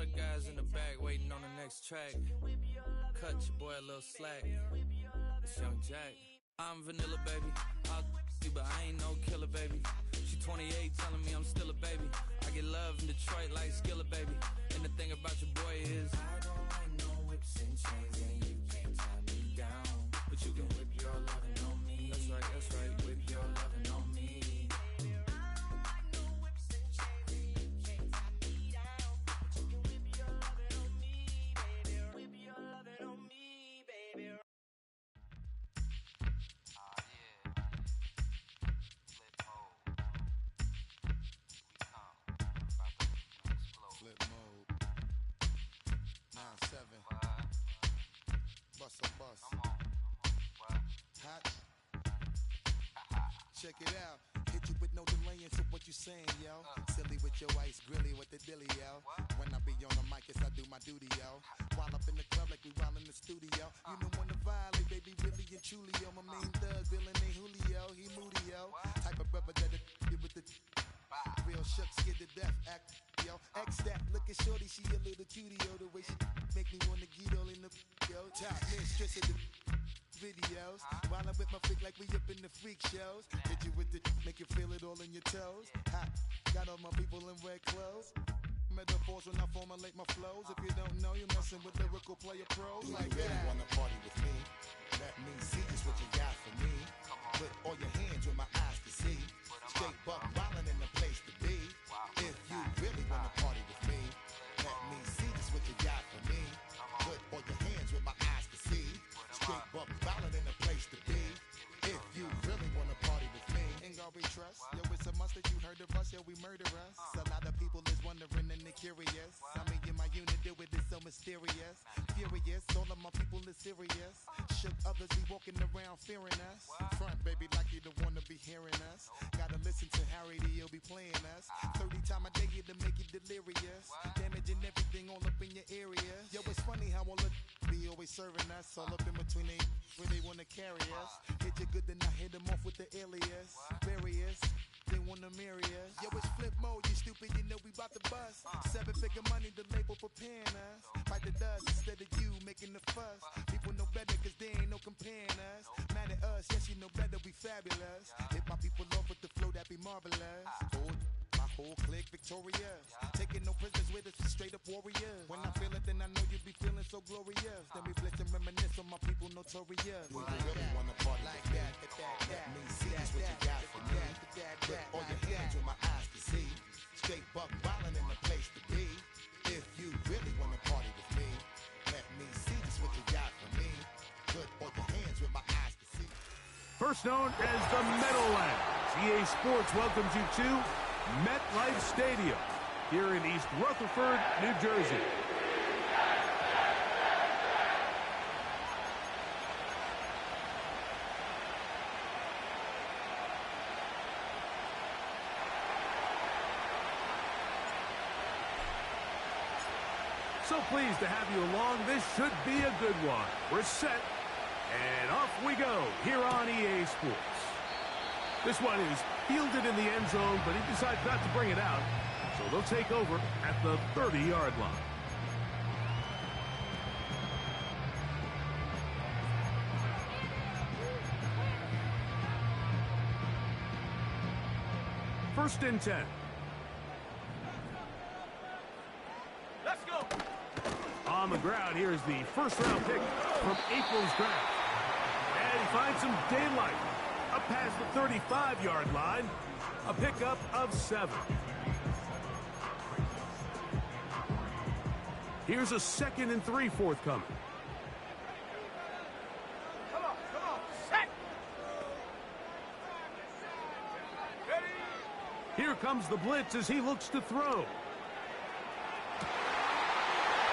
of guys in the back waiting on the next track. Cut your boy a little slack. It's Young Jack. I'm vanilla, baby. I'll you, but I ain't no killer, baby. She 28, telling me I'm still a baby. I get love in Detroit like Skillet, baby. And the thing about your boy is I don't like no whips and chains, and you can't tie me down. But you can whip your lovin' on me. That's right, whip your lovin' on me. Flip mode. 9-7. Bust a bus. Hot. Check it out. Hit you with no delaying, so what you saying, yo? Silly with your ice, grilly with the dilly, yo. When I be on the mic, yes, I do my duty, yo. While up in the club like we while in the studio. You know when to violate, baby, really and truly, yo. My main thug, villain ain't Julio, he moody, yo. Type of brother that it with the real shook, scared to death, act, yo. X that, looking shorty, she a little cutie, yo. The way she make me wanna get all in the, yo. Top mistress of the videos. While I'm with my freak like we up in the freak shows. Hit you with the, make you feel it all in your toes. Hot, got all my people in red clothes. Metaphors when I formulate my flows. If you don't know, you're messing with lyrical player pros. Do like you really wanna party with me? Let me see just what you got for me. Put all your hands with my eyes to see. Straight buck wildin' in the place to be. If you really wanna party with me, let me see just what you got for me. Put all your hands with my eyes to see. Straight buck wildin' in the place to be. If you really wanna party with me, ain't gonna be trust. Yo, it's a must that you heard of us, yo, we murder us. A lot of people is wondering and they curious. I mean, in my unit, do it is so mysterious. Furious, all of my people is serious. Shook others be walking around fearing us. Front, baby, like you don't wanna be hearing us. Gotta listen to Harry, he'll be playing us. 30 times a day to make you delirious. Damaging everything all up in your area. Yo, it's funny how all the be always serving us. All up in between they where they wanna carry us. Hit you good, then I hit them off with the alias. Various, they wanna marry us. Yo, it's flip mode, you stupid, you know we bout to bust. 7-figure money, the label preparing us. Fight the dust instead of you making the fuss. People know better cause they ain't no comparing us. Mad at us, yes, you know better, we fabulous. Hit my people off with the flow, that be marvelous. My whole clique victorious. Taking no prisoners with us, straight up warriors. When I feel it, then I know you be feeling so glorious. Then we blitz and reminisce on my people notorious. Do you really wanna party like that? Let me see just what you got for me. Put all your hands with my eyes to see. Straight buck wildin' in the place to be. If you really wanna party with me, let me see just what you got for me. Put all your hands with my eyes to see. First known as the Meadowlands, EA Sports welcomes you to MetLife Stadium here in East Rutherford, New Jersey. So pleased to have you along. This should be a good one. We're set, and off we go here on EA Sports. This one is fielded in the end zone, but he decides not to bring it out. So they'll take over at the 30-yard line. First and 10. Let's go. On the ground, here's the first-round pick from April's draft. And he finds some daylight. Up past the 35-yard line, a pickup of 7. Here's a 2nd and 3 forthcoming. Come on, set! Ready? Here comes the blitz as he looks to throw.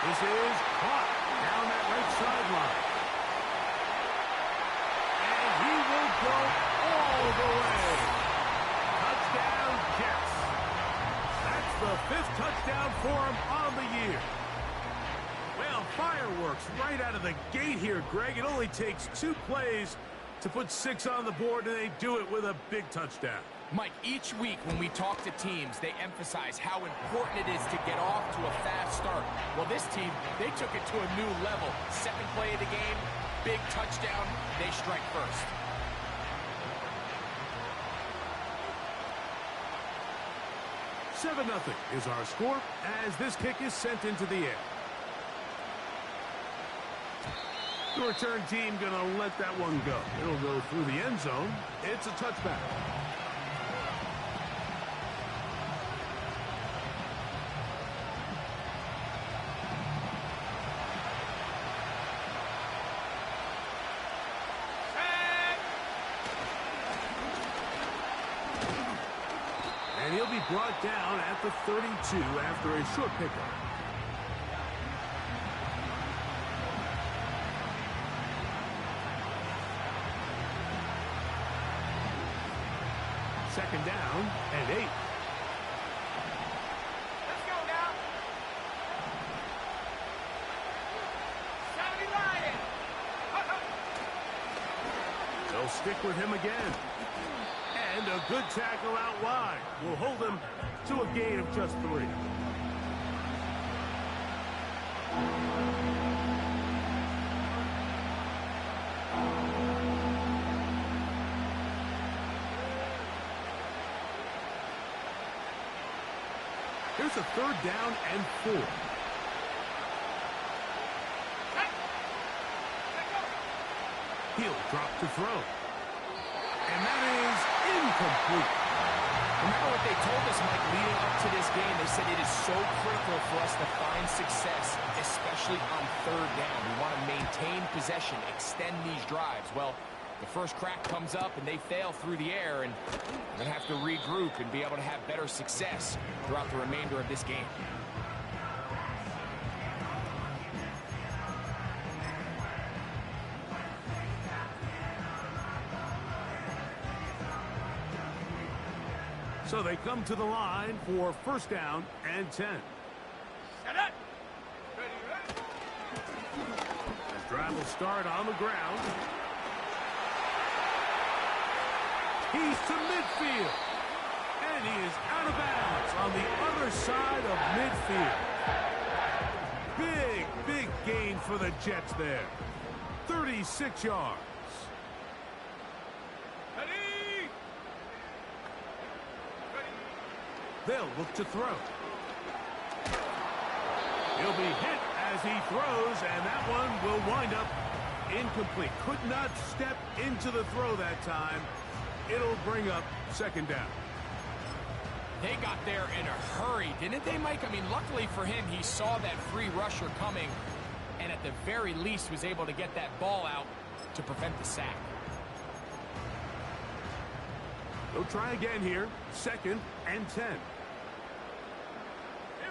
This is caught down that right sideline. And he will go all the way. Touchdown, Jets. That's the 5th touchdown for him on the year. Well, fireworks right out of the gate here, Greg. It only takes 2 plays to put 6 on the board, and they do it with a big touchdown. Mike, each week when we talk to teams, they emphasize how important it is to get off to a fast start. Well, this team, they took it to a new level. Second play of the game, big touchdown, they strike first. Seven 0 is our score as this kick is sent into the air. The return team gonna let that one go. It'll go through the end zone. It's a touchback. And he'll be brought down at the 32 after a short pickup. Second down and 8. Let's go now. Saudi Lion. They'll stick with him again. And a good tackle out wide will hold him to a gain of just 3. Here's a third down and 4. He'll drop to throw. And that is incomplete. Remember what they told us, Mike, leading up to this game. They said it is so critical for us to find success, especially on third down. We want to maintain possession, extend these drives. Well, the first crack comes up and they fail through the air, and they're going to have to regroup and be able to have better success throughout the remainder of this game. So they come to the line for first down and 10. Set up. Ready, ready. This drive will start on the ground. He's to midfield. And he is out of bounds on the other side of midfield. Big gain for the Jets there. 36 yards. Ready. They'll look to throw. He'll be hit as he throws, and that one will wind up incomplete. Could not step into the throw that time. It'll bring up second down. They got there in a hurry, didn't they, Mike? I mean, luckily for him, he saw that free rusher coming, and at the very least was able to get that ball out to prevent the sack. They'll try again here. Second and 10. Here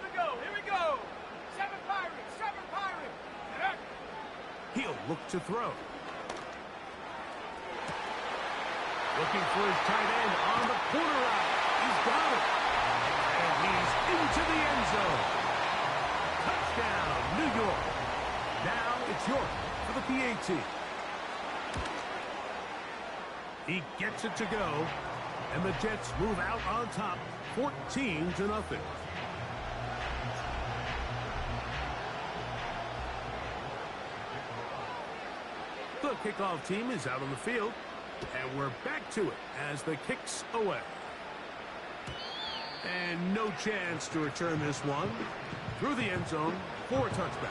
we go. Here we go. 7 Pirates. 7 Pirates. Set up. He'll look to throw. Looking for his tight end on the corner route. He's got it. And he's into the end zone. Touchdown, New York. Now it's York for the PAT. He gets it to go. And the Jets move out on top, 14-0. The kickoff team is out on the field, and we're back to it as the kick's away. And no chance to return this one through the end zone for a touchback.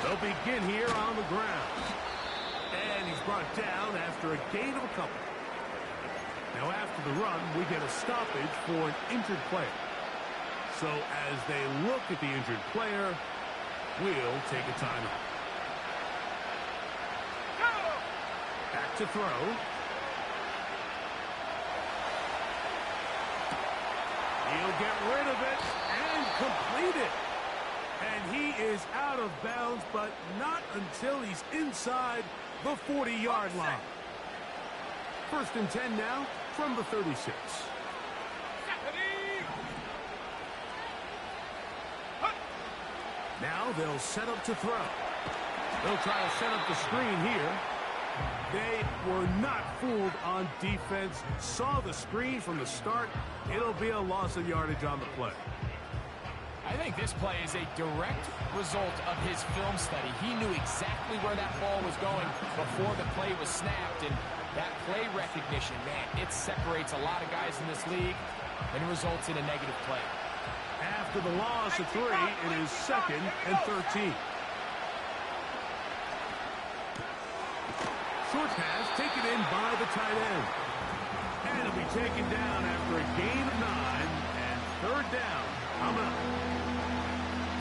They'll begin here on the ground. And he's brought down after a gain of a couple. Now after the run, we get a stoppage for an injured player. So as they look at the injured player, we'll take a timeout. Back to throw. He'll get rid of it and complete it. And he is out of bounds, but not until he's inside the 40-yard line. First and 10 now from the 36. Now they'll set up to throw. They'll try to set up the screen here. They were not fooled on defense. Saw the screen from the start. It'll be a loss of yardage on the play. I think this play is a direct result of his film study. He knew exactly where that ball was going before the play was snapped. And that play recognition, man, it separates a lot of guys in this league and results in a negative play. After the loss of 3, it is 2nd and 13. Short pass taken in by the tight end. And it'll be taken down after a gain of 9 and 3rd down coming up.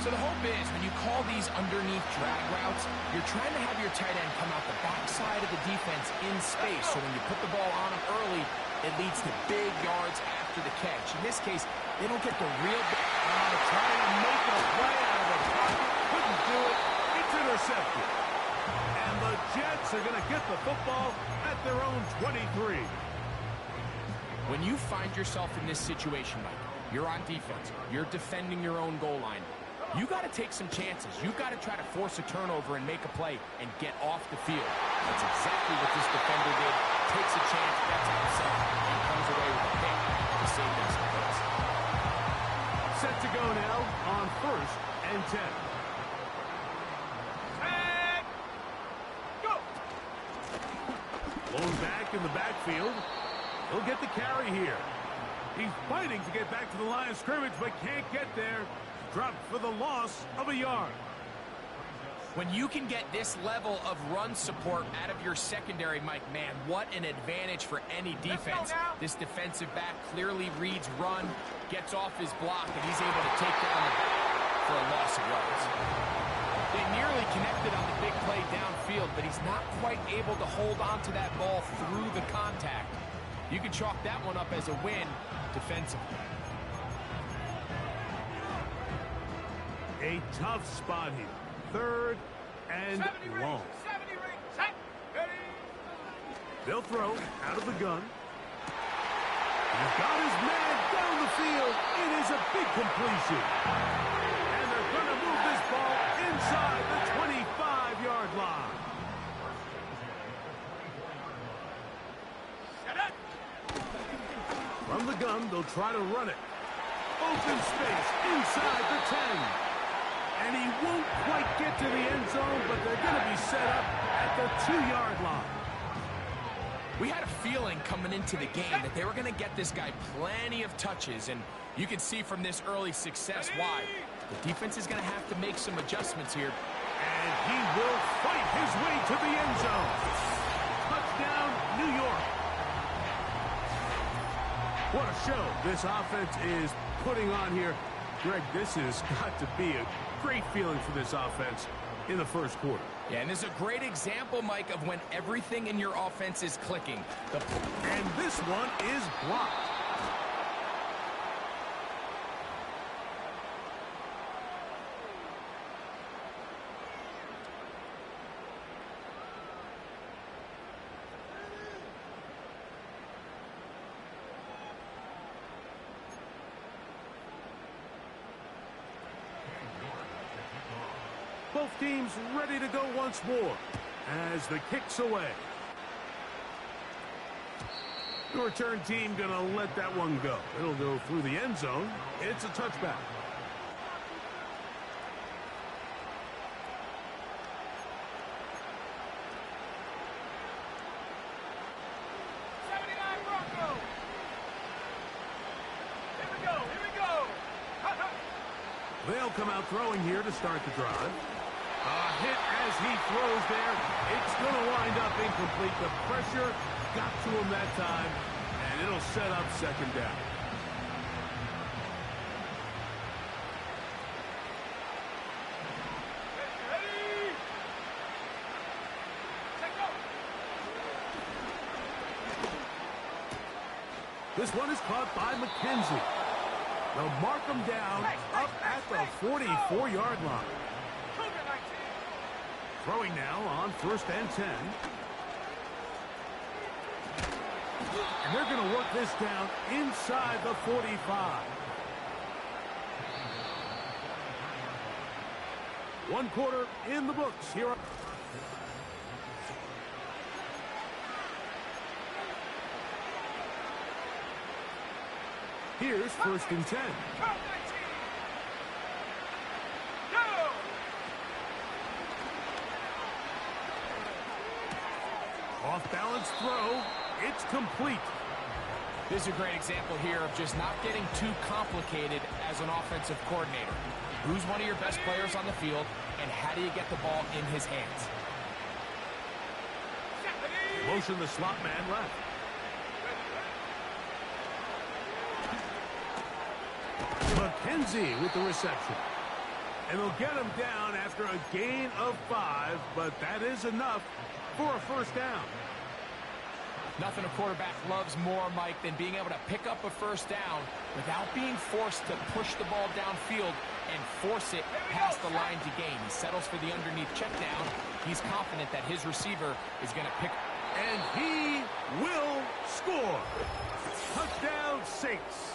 So the hope is when you call these underneath drag routes, you're trying to have your tight end come out the backside of the defense in space. So when you put the ball on him early, it leads to big yards after the catch. In this case, they don't get the real big. Trying to make a play out of the pocket. Couldn't do it. It's intercepted. And the Jets are going to get the football at their own 23. When you find yourself in this situation, Mike, you're on defense, you're defending your own goal line, you got to take some chances. You got to try to force a turnover and make a play and get off the field. That's exactly what this defender did. Takes a chance, bets on himself, and comes away with a pick to save them some points. Set to go now on 1st and 10. And go! Blown back in the backfield. He'll get the carry here. He's fighting to get back to the line of scrimmage, but can't get there. Dropped for the loss of a yard. When you can get this level of run support out of your secondary, Mike, man, what an advantage for any defense. This defensive back clearly reads run, gets off his block, and he's able to take down the back for a loss of yards. They nearly connected on the big play downfield, but he's not quite able to hold on to that ball through the contact. You can chalk that one up as a win defensively. A tough spot here. 3rd and long. 70 ring, set, ready. They'll throw out of the gun. He's got his man down the field. It is a big completion. And they're going to move this ball inside the 25-yard line. From the gun, they'll try to run it. Open space inside the 10. And he won't quite get to the end zone, but they're going to be set up at the 2-yard line. We had a feeling coming into the game that they were going to get this guy plenty of touches, and you can see from this early success why. The defense is going to have to make some adjustments here. And he will fight his way to the end zone. Touchdown, New York. What a show this offense is putting on here. Greg, this has got to be a great feeling for this offense in the first quarter. Yeah, and this is a great example, Mike, of when everything in your offense is clicking. And this one is blocked. Both teams ready to go once more as the kick's away. The return team going to let that one go. It'll go through the end zone. It's a touchback. They'll come out throwing here to start the drive. A hit as he throws there. It's going to wind up incomplete. The pressure got to him that time, and it'll set up 2nd down. Ready. Set, go. This one is caught by McKenzie. They'll mark him down up at the 44-yard line. Throwing now on 1st and 10. And they're going to work this down inside the 45. One quarter in the books here. Here's 1st and 10. Off-balance throw. It's complete. This is a great example here of just not getting too complicated as an offensive coordinator. Who's one of your best players on the field, and how do you get the ball in his hands? Motion the slot man left. McKenzie with the reception. And they'll get him down after a gain of 5, but that is enough for a 1st down. Nothing a quarterback loves more, Mike, than being able to pick up a 1st down without being forced to push the ball downfield and force it past the line to gain. He settles for the underneath check down. He's confident that his receiver is going to pick. And he will score. Touchdown, Saints.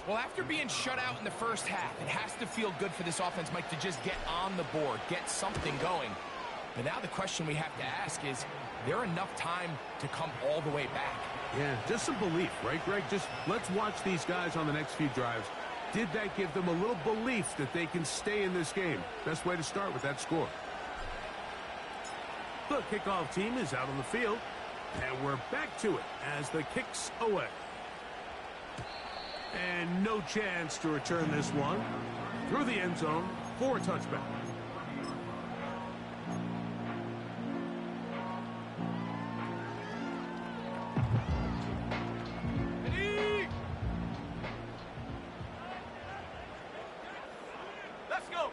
Well, after being shut out in the first half, it has to feel good for this offense, Mike, to just get on the board, get something going. But now the question we have to ask is there enough time to come all the way back? Yeah, just some belief, right, Greg? Just let's watch these guys on the next few drives. Did that give them a little belief that they can stay in this game? Best way to start with that score. The kickoff team is out on the field, and we're back to it as the kick's away. And no chance to return this one through the end zone for a touchback. Let's go.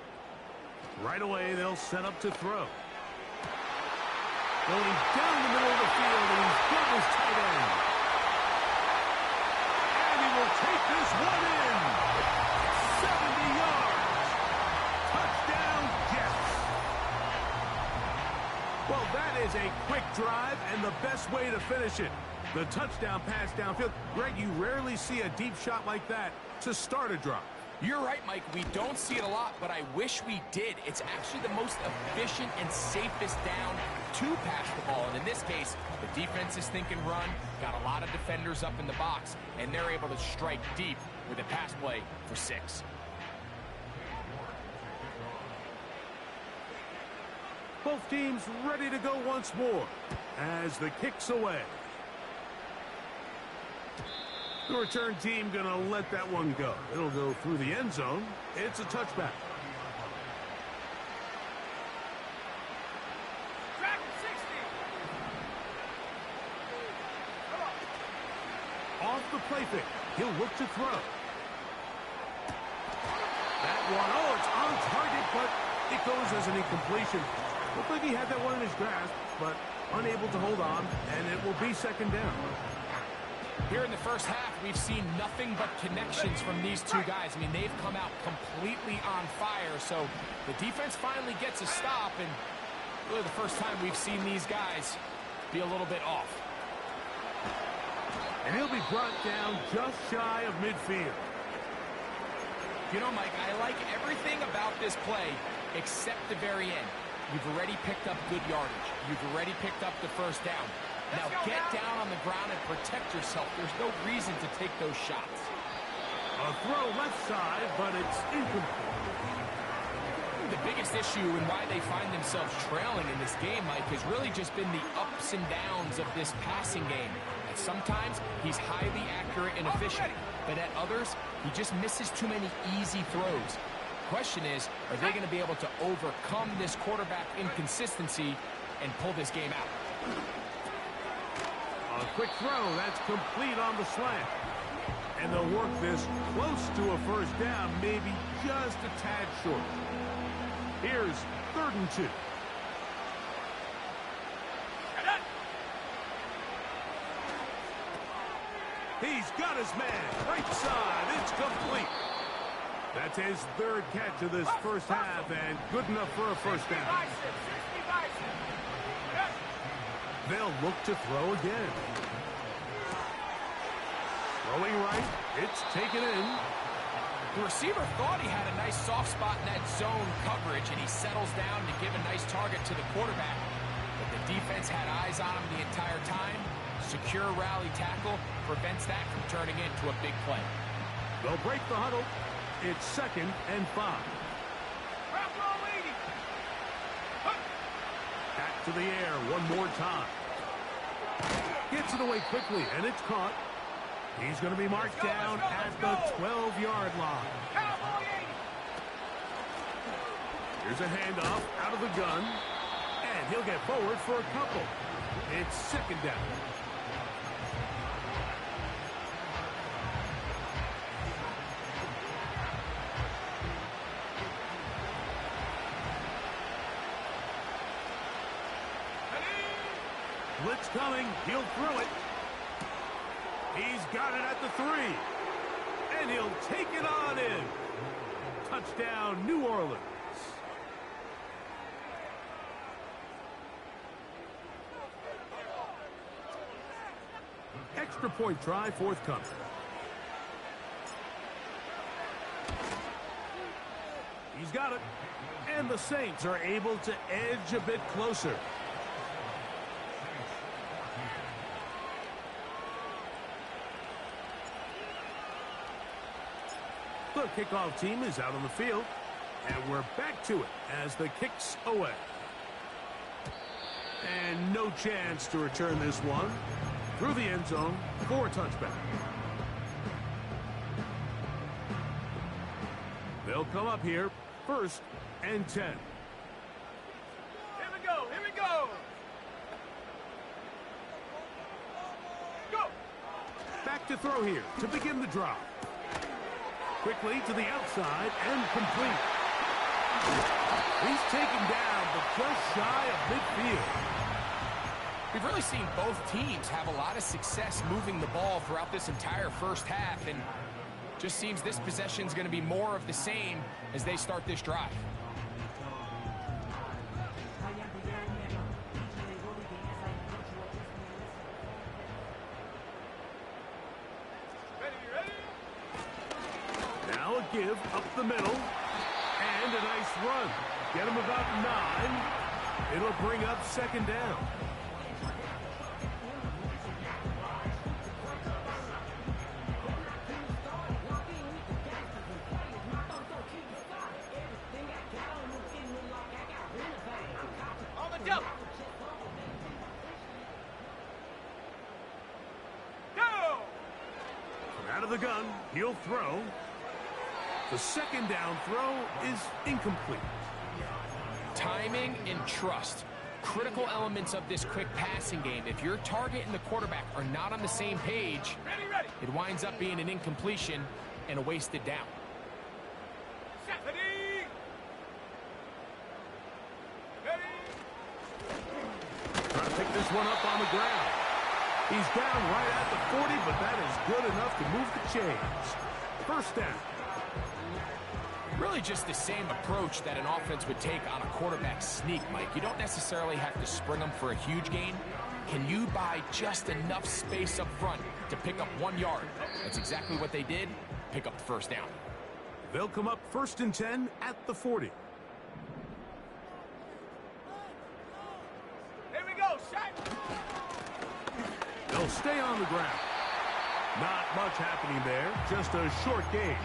Right away, they'll set up to throw. Going down the middle of the field, and he's got his tight end. And he will take this one in. 70 yards. Touchdown, Jets. Well, that is a quick drive and the best way to finish it. The touchdown pass downfield. Greg, you rarely see a deep shot like that to start a drive. You're right, Mike. We don't see it a lot, but I wish we did. It's actually the most efficient and safest down to pass the ball. And in this case, the defense is thinking run, got a lot of defenders up in the box, and they're able to strike deep with a pass play for 6. Both teams ready to go once more as the kick's away. The return team going to let that one go. It'll go through the end zone. It's a touchback. Track 60. Off the play fake. He'll look to throw. That one, oh, it's on target, but it goes as an incompletion. Looked like he had that one in his grasp, but unable to hold on, and it will be 2nd down. Here in the first half, we've seen nothing but connections from these two guys. I mean, they've come out completely on fire, so the defense finally gets a stop, and really the first time we've seen these guys be a little bit off. And he'll be brought down just shy of midfield. You know, Mike, I like everything about this play except the very end. You've already picked up good yardage. You've already picked up the 1st down. Now get down on the ground and protect yourself. There's no reason to take those shots. A throw left side, but it's incomplete. The biggest issue and why they find themselves trailing in this game, Mike, has really just been the ups and downs of this passing game. And sometimes he's highly accurate and efficient, but at others, he just misses too many easy throws. The question is, are they going to be able to overcome this quarterback inconsistency and pull this game out? A quick throw, that's complete on the slant. And they'll work this close to a 1st down, maybe just a tad short. Here's 3rd and 2. He's got his man, right side, it's complete. That's his 3rd catch of this first half, and good enough for a 1st down. They'll look to throw again. Throwing right, it's taken in. The receiver thought he had a nice soft spot in that zone coverage, and he settles down to give a nice target to the quarterback. But the defense had eyes on him the entire time. Secure rally tackle prevents that from turning into a big play. They'll break the huddle. It's 2nd and 5. Back to the air one more time. Gets it away quickly, and it's caught. He's going to be marked down at the 12-yard line. Here's a handoff out of the gun, and he'll get forward for a couple. It's 2nd down. Blitz coming. He'll throw it. He's got it at the 3. And he'll take it on in. Touchdown, New Orleans. Extra point try forthcoming. He's got it. And the Saints are able to edge a bit closer. The kickoff team is out on the field, and we're back to it as the kick's away. And no chance to return this one through the end zone for a touchback. They'll come up here, 1st and 10. Here we go, here we go. Go. Back to throw here to begin the drive. Quickly to the outside and complete. He's taken down, but just shy of midfield. We've really seen both teams have a lot of success moving the ball throughout this entire first half, and just seems this possession's going to be more of the same as they start this drive. Give up the middle, and a nice run. Get him about 9. It'll bring up 2nd down. On the double. Go! Out of the gun, he'll throw. The 2nd down throw is incomplete. Timing and trust. Critical elements of this quick passing game. If your target and the quarterback are not on the same page, it winds up being an incompletion and a wasted down. Trying to pick this one up on the ground. He's down right at the 40, but that is good enough to move the chains. 1st down. Really just the same approach that an offense would take on a quarterback sneak, Mike. You don't necessarily have to spring them for a huge gain. Can you buy just enough space up front to pick up 1 yard? That's exactly what they did. Pick up the 1st down. They'll come up 1st and 10 at the 40. Here we go, shot. They'll stay on the ground. Not much happening there, just a short gain.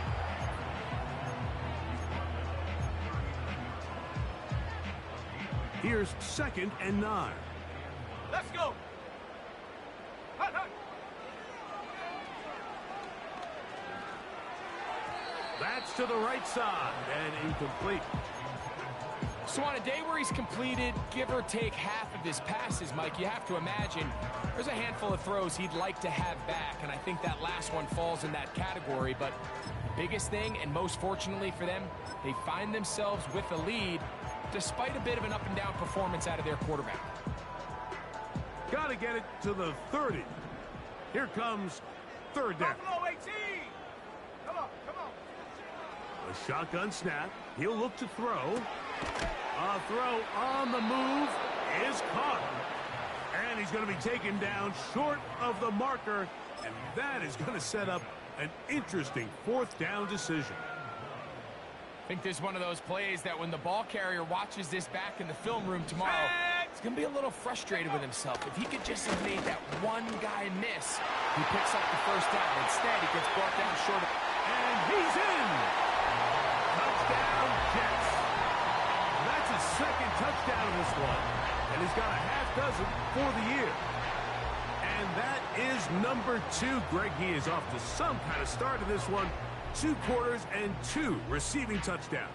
Here's 2nd and 9. Let's go. Hut, hut. That's to the right side and incomplete. So on a day where he's completed, give or take half of his passes, Mike, you have to imagine there's a handful of throws he'd like to have back, and I think that last one falls in that category. But the biggest thing, and most fortunately for them, they find themselves with a lead despite a bit of an up-and-down performance out of their quarterback. Got to get it to the 30. Here comes 3rd down. Buffalo 18. Come on, come on. A shotgun snap. He'll look to throw. A throw on the move is caught. And he's going to be taken down short of the marker, and that is going to set up an interesting fourth down decision. I think this is one of those plays that when the ball carrier watches this back in the film room tomorrow, he's going to be a little frustrated with himself. If he could just have made that one guy miss, he picks up the first down. Instead, he gets brought down short of... And he's in! Touchdown, Jets. That's his second touchdown in this one, and he's got a half dozen for the year. And that is number 2. Greg, he is off to some kind of start in this one. 2 quarters and 2 receiving touchdowns.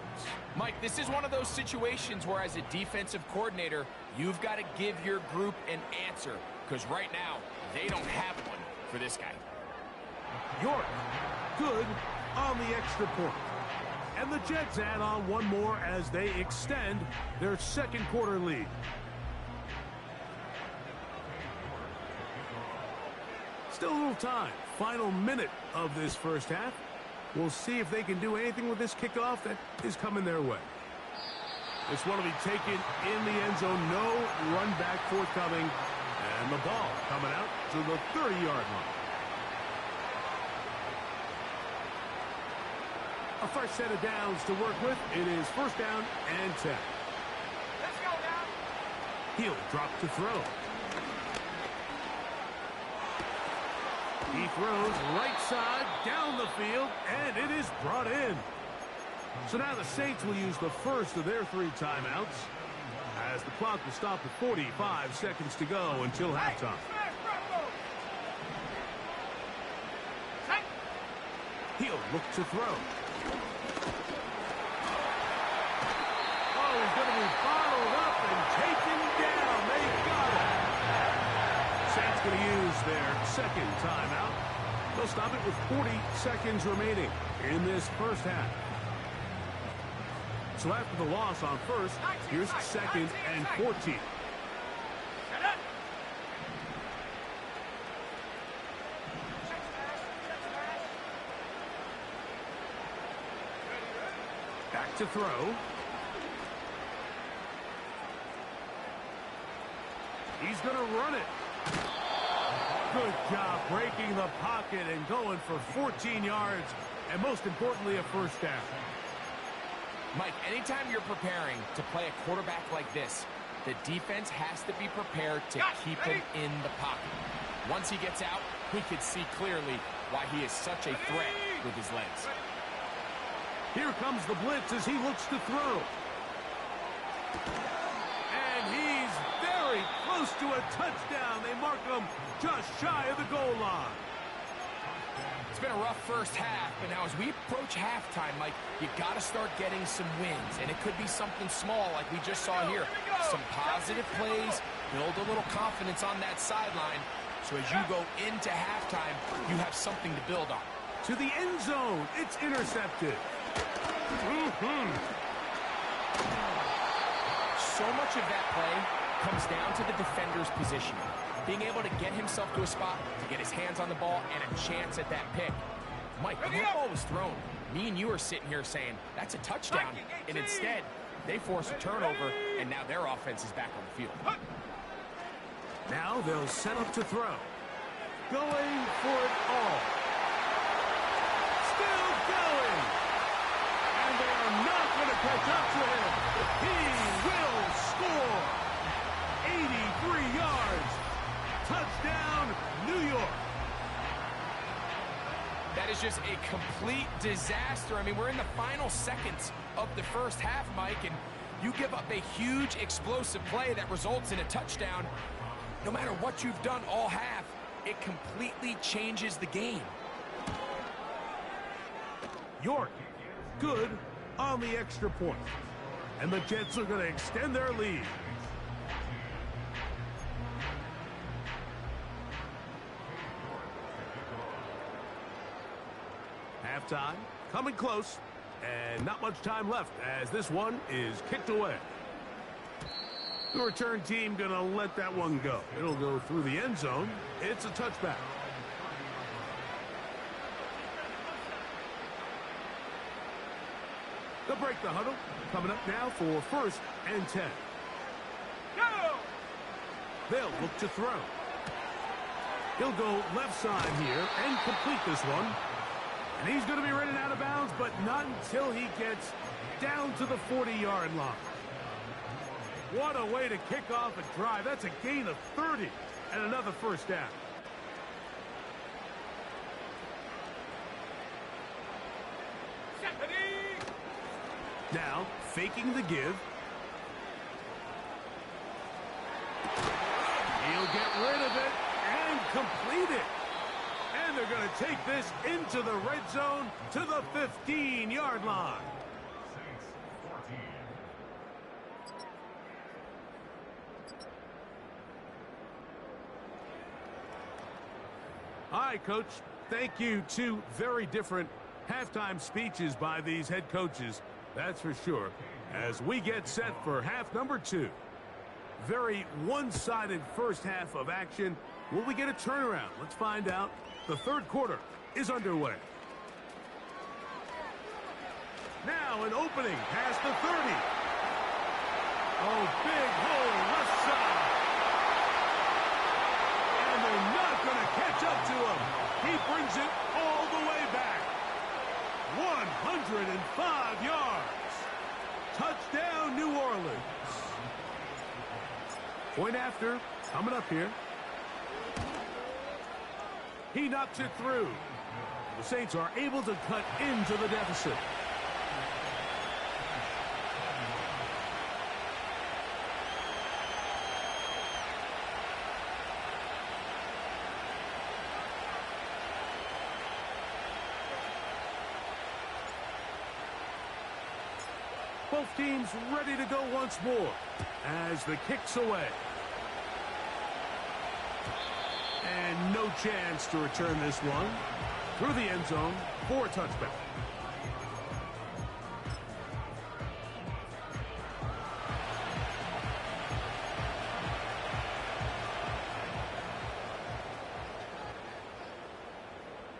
Mike, this is one of those situations where as a defensive coordinator, you've got to give your group an answer, because right now, they don't have one for this guy. York, good on the extra point. And the Jets add on one more as they extend their second quarter lead. Still a little time. Final minute of this first half. We'll see if they can do anything with this kickoff that is coming their way. This one will be taken in the end zone. No run back forthcoming. And the ball coming out to the 30-yard line. A fresh set of downs to work with. It is first down and 10. Let's go now. He'll drop to throw. He throws right side down the field, and it is brought in. So now the Saints will use the first of their 3 timeouts as the clock will stop with 45 seconds to go until halftime. He'll look to throw. Oh, he's going to be bottled up and taken down. They got it. Saints going to use their second timeout. They'll stop it with 40 seconds remaining in this first half. So after the loss on first, here's second and 14. Back to throw. He's going to run it. Good job breaking the pocket and going for 14 yards, and most importantly, a first down. Mike, anytime you're preparing to play a quarterback like this, the defense has to be prepared to keep him in the pocket. Once he gets out, we can see clearly why he is such a threat with his legs. Here comes the blitz as he looks to throw. And he's very close to a touchdown. They mark him just shy of the goal line. It's been a rough first half, but now as we approach halftime, Mike, you got to start getting some wins, and it could be something small like we just saw here. Some positive plays, build a little confidence on that sideline, so as you go into halftime, you have something to build on. To the end zone, it's intercepted. So much of that play comes down to the defender's positioning. Being able to get himself to a spot, to get his hands on the ball, and a chance at that pick. Mike, when that ball was thrown, me and you are sitting here saying, that's a touchdown, and instead, they force a turnover, and now their offense is back on the field. Now they'll set up to throw. Going for it all. Still going. And they are not going to catch up to him. He will score. 83 yards. Touchdown, New York. That is just a complete disaster. I mean, we're in the final seconds of the first half, Mike, and you give up a huge explosive play that results in a touchdown. No matter what you've done all half, it completely changes the game. York, good on the extra point. And the Jets are going to extend their lead. Halftime, coming close, and not much time left as this one is kicked away. The return team going to let that one go. It'll go through the end zone. It's a touchback. They'll break the huddle. Coming up now for first and 10. Go! They'll look to throw. He'll go left side here and complete this one. And he's going to be running out of bounds, but not until he gets down to the 40-yard line. What a way to kick off a drive. That's a gain of 30 and another first down. Now, faking the give. He'll get rid of it and complete it. And they're going to take this into the red zone to the 15-yard line. All right, Coach. Thank you. Two very different halftime speeches by these head coaches. That's for sure. As we get set for half number 2. Very one-sided first half of action. Will we get a turnaround? Let's find out. The third quarter is underway. Now an opening past the 30. Oh, big hole left side. And they're not going to catch up to him. He brings it all the way back. 105 yards. Touchdown, New Orleans. Point after, coming up here. He knocks it through. The Saints are able to cut into the deficit. Both teams ready to go once more as the kick's away. And no chance to return this one through the end zone for a touchback.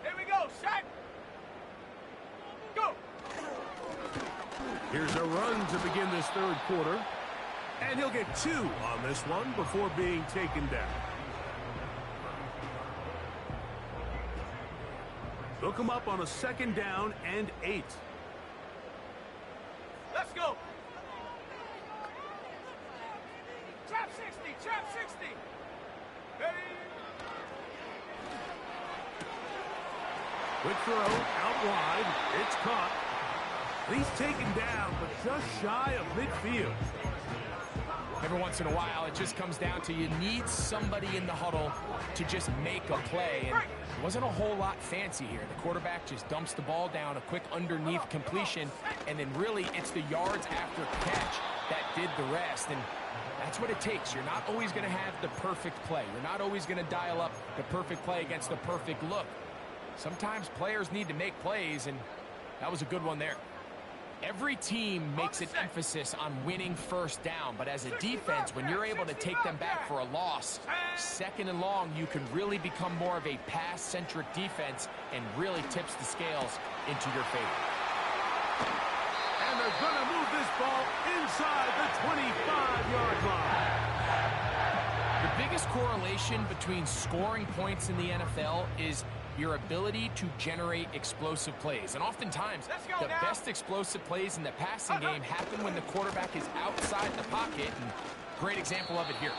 Here we go, set. Go. Here's a run to begin this third quarter. And he'll get 2 on this one before being taken down. They'll come up on a 2nd down and 8. Let's go. Trap 60, trap 60. Hey. Quick throw, out wide. It's caught. He's taken down, but just shy of midfield. Every once in a while, it just comes down to you need somebody in the huddle to just make a play. And it wasn't a whole lot fancy here. The quarterback just dumps the ball down, a quick underneath completion, and then really it's the yards after catch that did the rest. And that's what it takes. You're not always going to have the perfect play. You're not always going to dial up the perfect play against the perfect look. Sometimes players need to make plays, and that was a good one there. Every team makes an emphasis on winning first down, but as a defense, when you're able to take them back for a loss, 2nd and long, you can really become more of a pass-centric defense and really tips the scales into your favor. And they're going to move this ball inside the 25-yard line. The biggest correlation between scoring points in the NFL is your ability to generate explosive plays. And oftentimes, the best explosive plays in the passing game happen when the quarterback is outside the pocket. And great example of it here.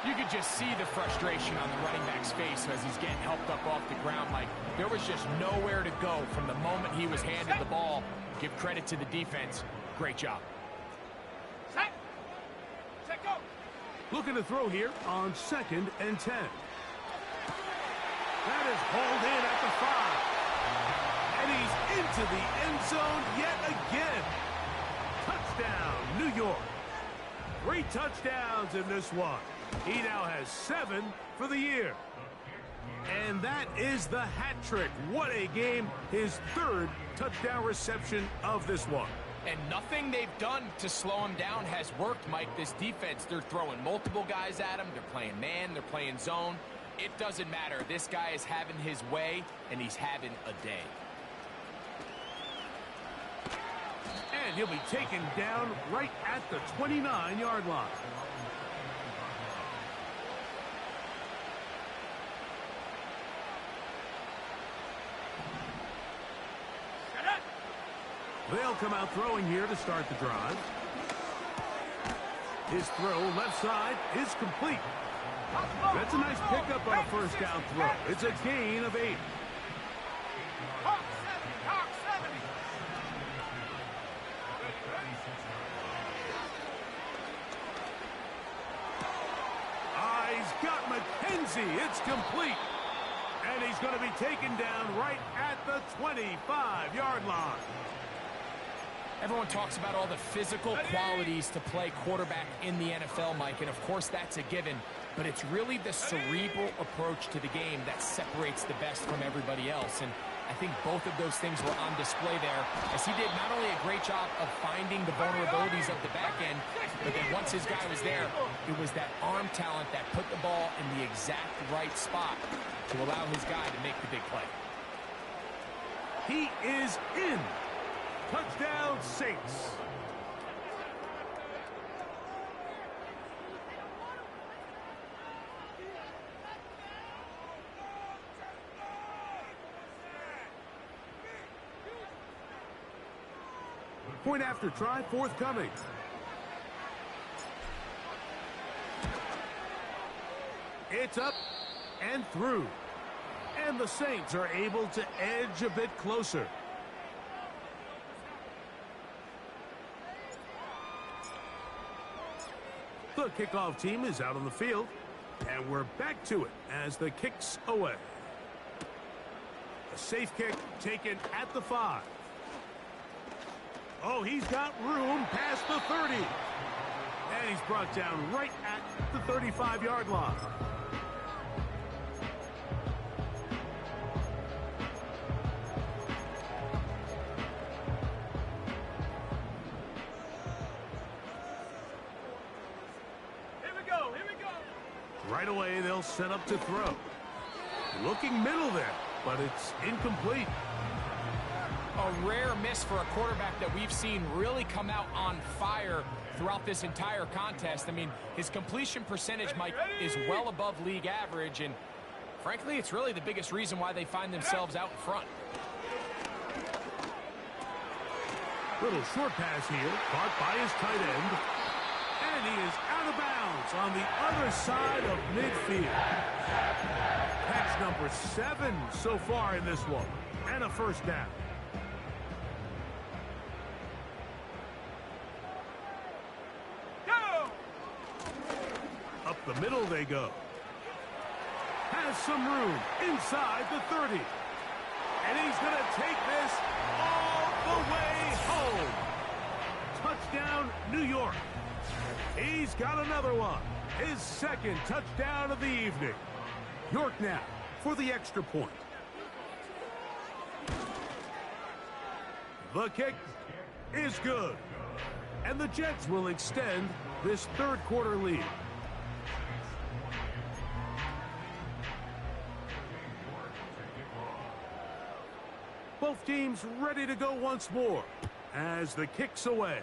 You could just see the frustration on the running back's face as he's getting helped up off the ground. Like there was just nowhere to go from the moment he was handed the ball. Give credit to the defense. Great job. Set. Set, go. Looking to throw here on 2nd and 10. That is hauled in at the 5. And he's into the end zone yet again. Touchdown, New York. 3 touchdowns in this one. He now has 7 for the year. And that is the hat trick. What a game. His 3rd touchdown reception of this one. And nothing they've done to slow him down has worked, Mike. This defense, they're throwing multiple guys at him. They're playing man. They're playing zone. It doesn't matter. This guy is having his way, and he's having a day. And he'll be taken down right at the 29-yard line. They'll come out throwing here to start the drive. His throw left side is complete. That's a nice pickup on a first down throw. It's a gain of 8. He's got McKenzie. It's complete. And he's going to be taken down right at the 25-yard line. Everyone talks about all the physical qualities to play quarterback in the NFL, Mike, and of course that's a given, but it's really the cerebral approach to the game that separates the best from everybody else, and I think both of those things were on display there, as he did not only a great job of finding the vulnerabilities of the back end, but then once his guy was there, it was that arm talent that put the ball in the exact right spot to allow his guy to make the big play. He is in. Touchdown, Saints. Point after try forthcoming. It's up and through. And the Saints are able to edge a bit closer. The kickoff team is out on the field, and we're back to it as the kick's away. A safe kick taken at the 5. Oh, he's got room past the 30. And he's brought down right at the 35-yard line. Right away, they'll set up to throw. Looking middle there, but it's incomplete. A rare miss for a quarterback that we've seen really come out on fire throughout this entire contest. I mean, his completion percentage, Mike, is well above league average, and frankly, it's really the biggest reason why they find themselves out in front. Little short pass here, caught by his tight end. And he is out of bounds on the other side of midfield. Catch number 7 so far in this one. And a first down. Go! Up the middle they go. Has some room inside the 30. And he's going to take this all the way home. Touchdown, New York. He's got another one. His second touchdown of the evening. York now for the extra point. The kick is good. And the Jets will extend this third quarter lead. Both teams ready to go once more as the kick's away.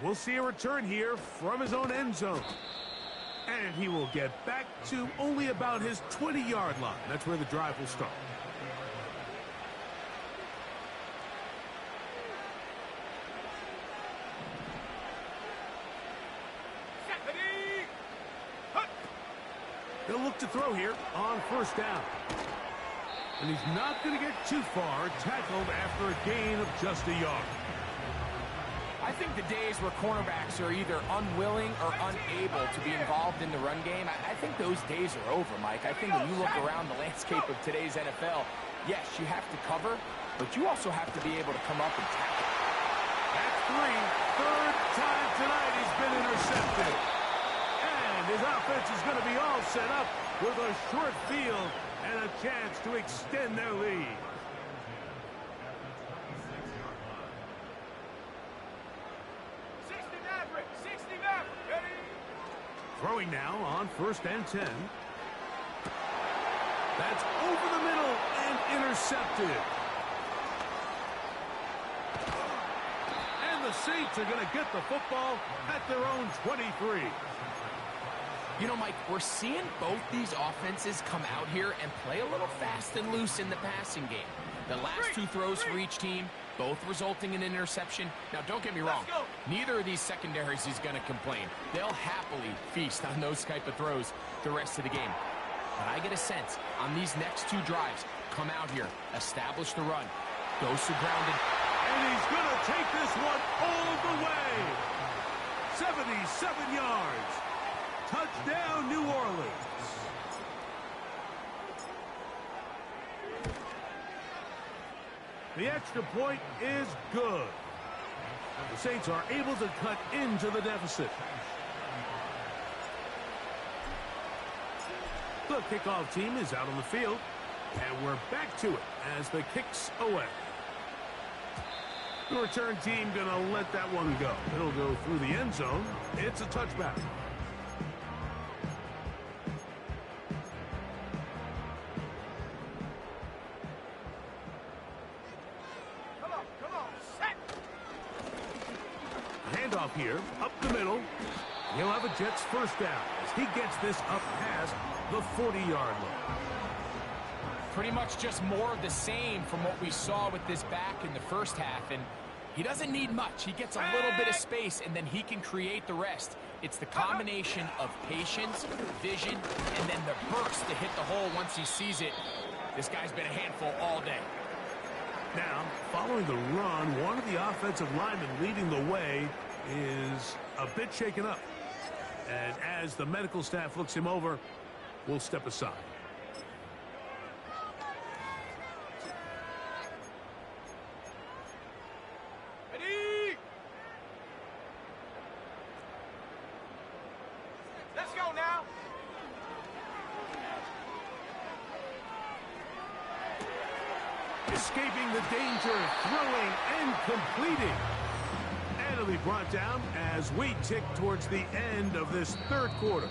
We'll see a return here from his own end zone. And he will get back to only about his 20-yard line. That's where the drive will start. He'll look to throw here on first down. And he's not going to get too far, tackled after a gain of just a yard. I think the days where cornerbacks are either unwilling or unable to be involved in the run game, I think those days are over, Mike. I think when you look around the landscape of today's NFL, yes, you have to cover, but you also have to be able to come up and tackle. That's 3. Third time tonight he's been intercepted. And his offense is going to be all set up with a short field and a chance to extend their lead. Throwing now on 1st and 10. That's over the middle and intercepted. And the Saints are going to get the football at their own 23. You know, Mike, we're seeing both these offenses come out here and play a little fast and loose in the passing game. The last two throws for each team, both resulting in an interception. Now, don't get me wrong. Neither of these secondaries is going to complain. They'll happily feast on those type of throws the rest of the game. But I get a sense on these next two drives, come out here, establish the run, goes to grounded. And he's going to take this one all the way. 77 yards. Touchdown, New Orleans. The extra point is good. The Saints are able to cut into the deficit. The kickoff team is out on the field, and we're back to it as the kick's away. The return team going to let that one go. It'll go through the end zone. It's a touchback. Come on, set! Handoff here, up the middle. He'll have a Jets first down as he gets this up past the 40-yard line. Pretty much just more of the same from what we saw with this back in the first half, and he doesn't need much. He gets a little bit of space, and then he can create the rest. It's the combination of patience, vision, and then the burst to hit the hole once he sees it. This guy's been a handful all day. Now, following the run, one of the offensive linemen leading the way is a bit shaken up. And as the medical staff looks him over, we'll step aside. Ready? Let's go now. Escaping the danger, throwing and completing. And it'll be brought down as we tick towards the end of this third quarter.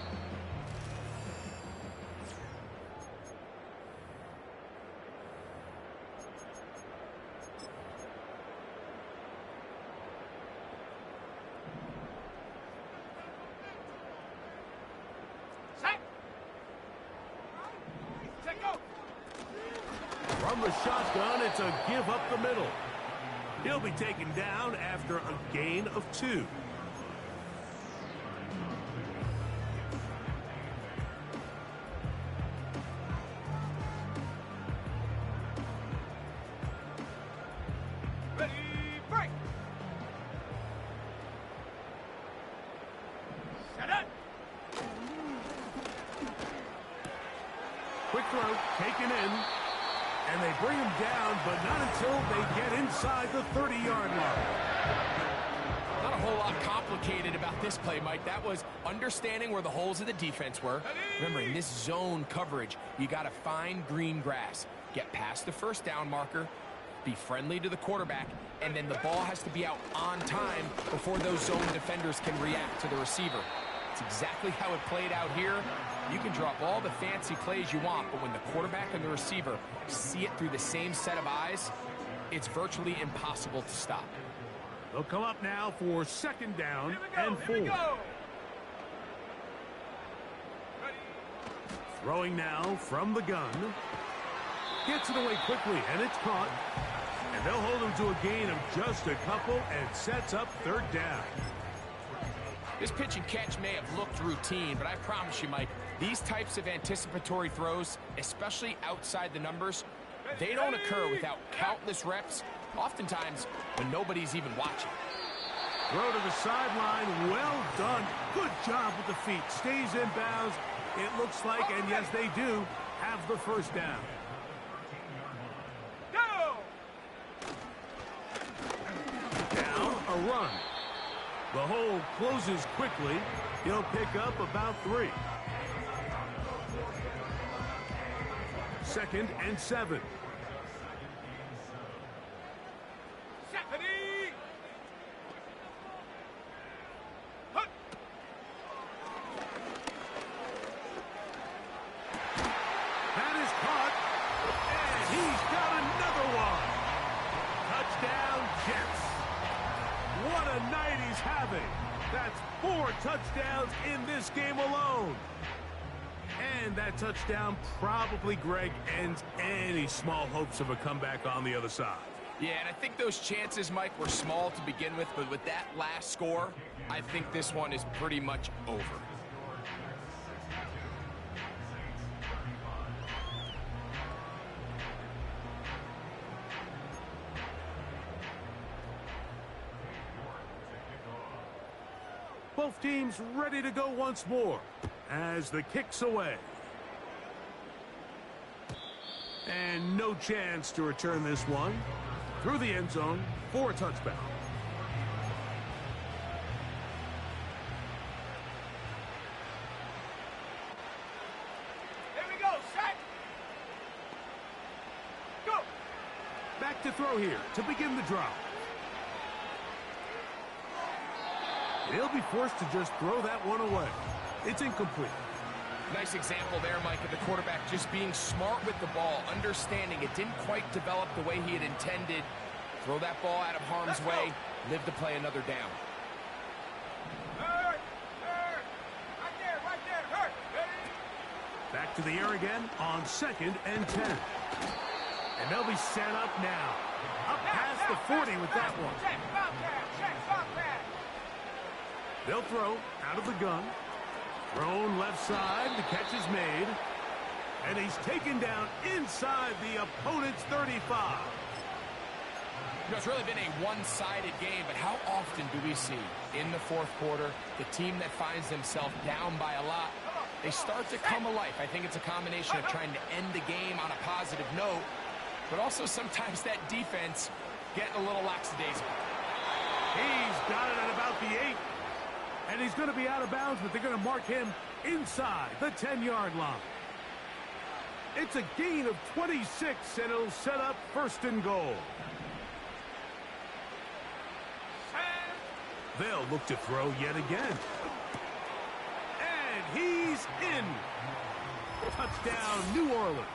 Set. Set, go. From the shotgun, it's a give up the middle. He'll be taken down after a gain of 2. Ready, break. Set it. Quick throw, taken in. And they bring him down, but not until they get inside the 30-yard line. Not a whole lot complicated about this play, Mike. That was understanding where the holes of the defense were. Remember, in this zone coverage, you got to find green grass. Get past the first down marker, be friendly to the quarterback, and then the ball has to be out on time before those zone defenders can react to the receiver. It's exactly how it played out here. You can drop all the fancy plays you want, but when the quarterback and the receiver see it through the same set of eyes, it's virtually impossible to stop. They'll come up now for second down and 4. Throwing now from the gun. Gets it away quickly, and it's caught. And they'll hold him to a gain of just a couple and sets up third down. This pitch and catch may have looked routine, but I promise you, Mike, these types of anticipatory throws, especially outside the numbers, they don't occur without countless reps, oftentimes when nobody's even watching. Throw to the sideline, well done. Good job with the feet. Stays in bounds. It looks like, and yes, they do, have the first down. Go! Down, a run. The hole closes quickly. He'll pick up about 3. Second and 7. Ready? Hut. That is caught, and he's got another one. Touchdown, Jets. What a night he's having. That's 4 touchdowns in this game alone. And that touchdown probably, Greg, ends any small hopes of a comeback on the other side. Yeah, and I think those chances, Mike, were small to begin with, but with that last score, I think this one is pretty much over. Both teams ready to go once more as the kick's away. And no chance to return this one through the end zone for a touchdown. Here we go, set. Go. Back to throw here to begin the drive. He'll be forced to just throw that one away. It's incomplete. Nice example there, Mike, of the quarterback just being smart with the ball, understanding it didn't quite develop the way he had intended. Throw that ball out of harm's way, live to play another down. Hurt. Right there, hurt. Ready? Back to the air again on 2nd and 10. And they'll be set up now. Up past the 40 with that one. Check, Bobcat. They'll throw out of the gun. Thrown left side. The catch is made. And he's taken down inside the opponent's 35. You know, it's really been a one-sided game, but how often do we see in the fourth quarter the team that finds themselves down by a lot, they start to come alive. I think it's a combination of trying to end the game on a positive note, but also sometimes that defense getting a little lackadaisical. He's got it at about the 8. And he's going to be out of bounds, but they're going to mark him inside the 10-yard line. It's a gain of 26, and it'll set up 1st and goal. They'll look to throw yet again. And he's in. Touchdown, New Orleans.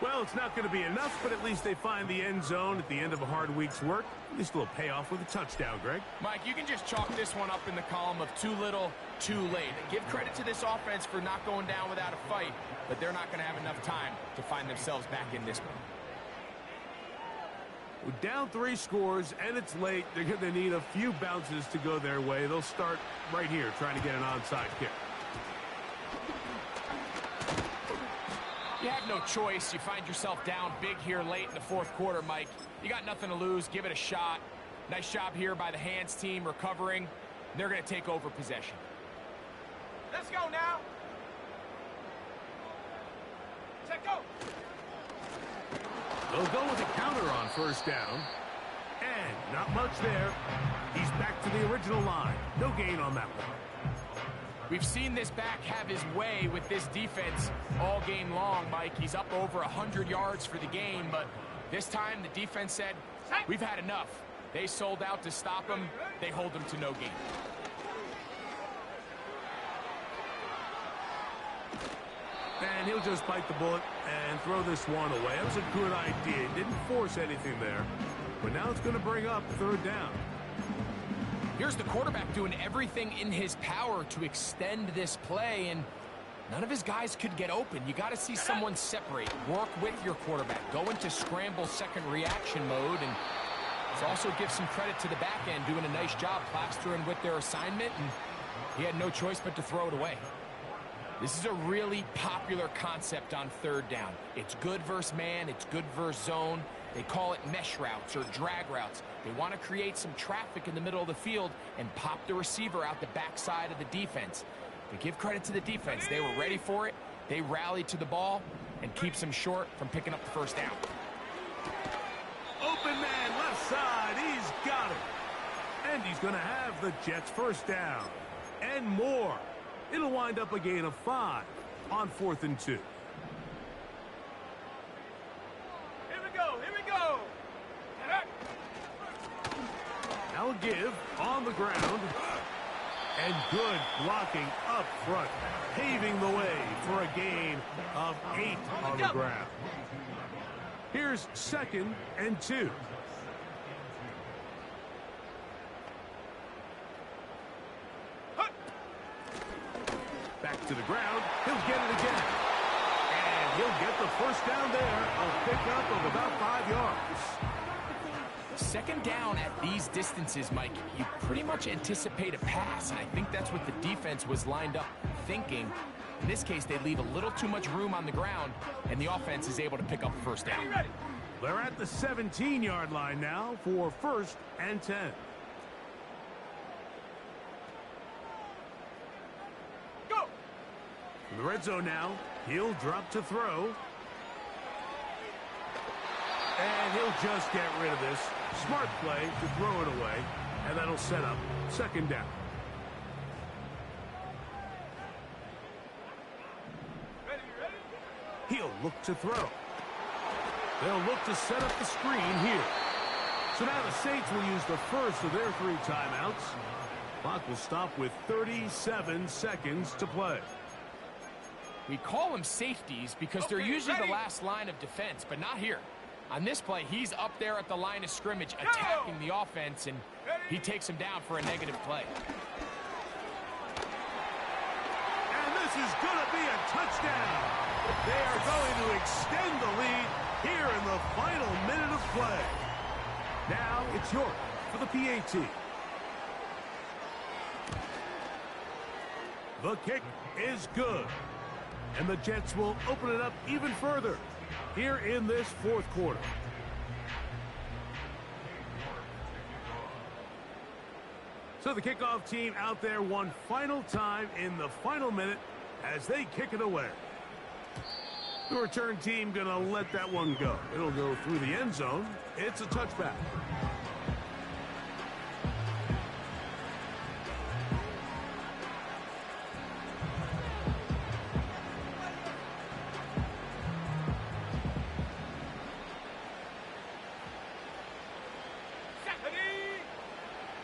Well, it's not going to be enough, but at least they find the end zone at the end of a hard week's work. At least a little payoff with a touchdown, Greg. Mike, you can just chalk this one up in the column of too little, too late. Give credit to this offense for not going down without a fight, but they're not going to have enough time to find themselves back in this one. We're down 3 scores, and it's late. They're going to need a few bounces to go their way. They'll start right here trying to get an onside kick. You have no choice. You find yourself down big here late in the fourth quarter, Mike. You got nothing to lose. Give it a shot. Nice job here by the hands team recovering. They're going to take over possession. Let's go now. Check go. They'll go with a counter on 1st down. And not much there. He's back to the original line. No gain on that one. We've seen this back have his way with this defense all game long, Mike. He's up over 100 yards for the game, but this time the defense said, we've had enough. They sold out to stop him. They hold him to no gain. And he'll just bite the bullet and throw this one away. That was a good idea. Didn't force anything there. But now it's going to bring up 3rd down. Here's the quarterback doing everything in his power to extend this play, and none of his guys could get open. You got to see someone separate, work with your quarterback, go into scramble second reaction mode, and let's also give some credit to the back end doing a nice job plastering with their assignment, and he had no choice but to throw it away. This is a really popular concept on 3rd down. It's good versus man, it's good versus zone. They call it mesh routes or drag routes. They want to create some traffic in the middle of the field and pop the receiver out the backside of the defense. But give credit to the defense. They were ready for it. They rallied to the ball and keeps them short from picking up the 1st down. Open man, left side. He's got it. And he's going to have the Jets' 1st down. And more. It'll wind up a gain of 5 on 4th and 2. Now a give on the ground. And good blocking up front, paving the way for a gain of 8 on the ground. Here's 2nd and 2. back to the ground. He'll get it again. And he'll get the first down there. A pickup of about 5 yards. Second down at these distances, Mike, you pretty much anticipate a pass, and I think that's what the defense was lined up thinking. In this case, they leave a little too much room on the ground, and the offense is able to pick up the first down. They're at the 17-yard line now for 1st and 10. Go! In the red zone now, he'll drop to throw. And he'll just get rid of this. Smart play to throw it away, and that'll set up 2nd down. He'll look to throw. They'll look to set up the screen here. So now the Saints will use the first of their 3 timeouts. Clock will stop with 37 seconds to play. We call them safeties because they're usually the last line of defense, but not here. On this play, he's up there at the line of scrimmage attacking the offense, and he takes him down for a negative play. And this is going to be a touchdown. They are going to extend the lead here in the final minute of play. Now it's York for the PAT. The kick is good. And the Jets will open it up even further here in this 4th quarter. So the kickoff team out there one final time in the final minute as they kick it away. The return team going to let that one go. It'll go through the end zone. It's a touchback.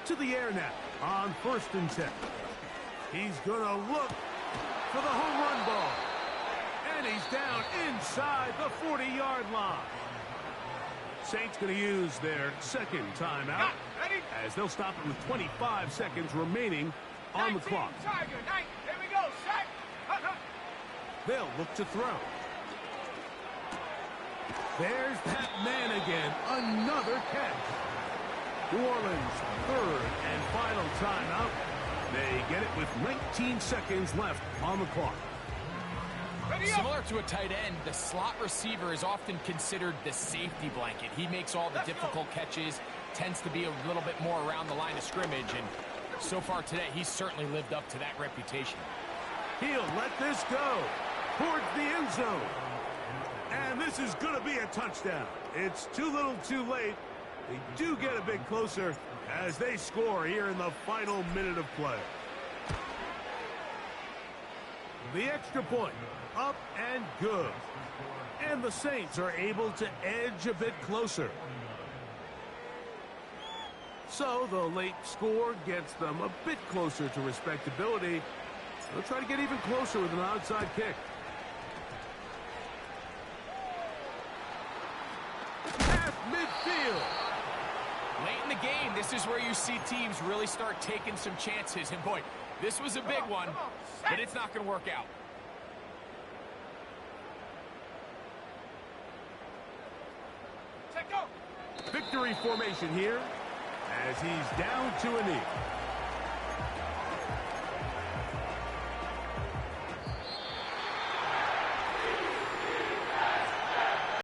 To the air now on 1st and 10. He's going to look for the home run ball. And he's down inside the 40-yard line. Saints going to use their 2nd timeout as they'll stop it with 25 seconds remaining on the clock. There we go, set. They'll look to throw. There's that man again. Another catch. New Orleans' 3rd and final timeout. They get it with 19 seconds left on the clock. Similar to a tight end, the slot receiver is often considered the safety blanket. He makes all the difficult catches, tends to be a little bit more around the line of scrimmage, and so far today, he's certainly lived up to that reputation. He'll let this go towards the end zone. And this is going to be a touchdown. It's too little too late. They do get a bit closer as they score here in the final minute of play. The extra point, up and good. And the Saints are able to edge a bit closer. So the late score gets them a bit closer to respectability. They'll try to get even closer with an outside kick. Half midfield. Late in the game, this is where you see teams really start taking some chances. And boy, this was a big one, but it's not going to work out. Victory formation here as he's down to a knee.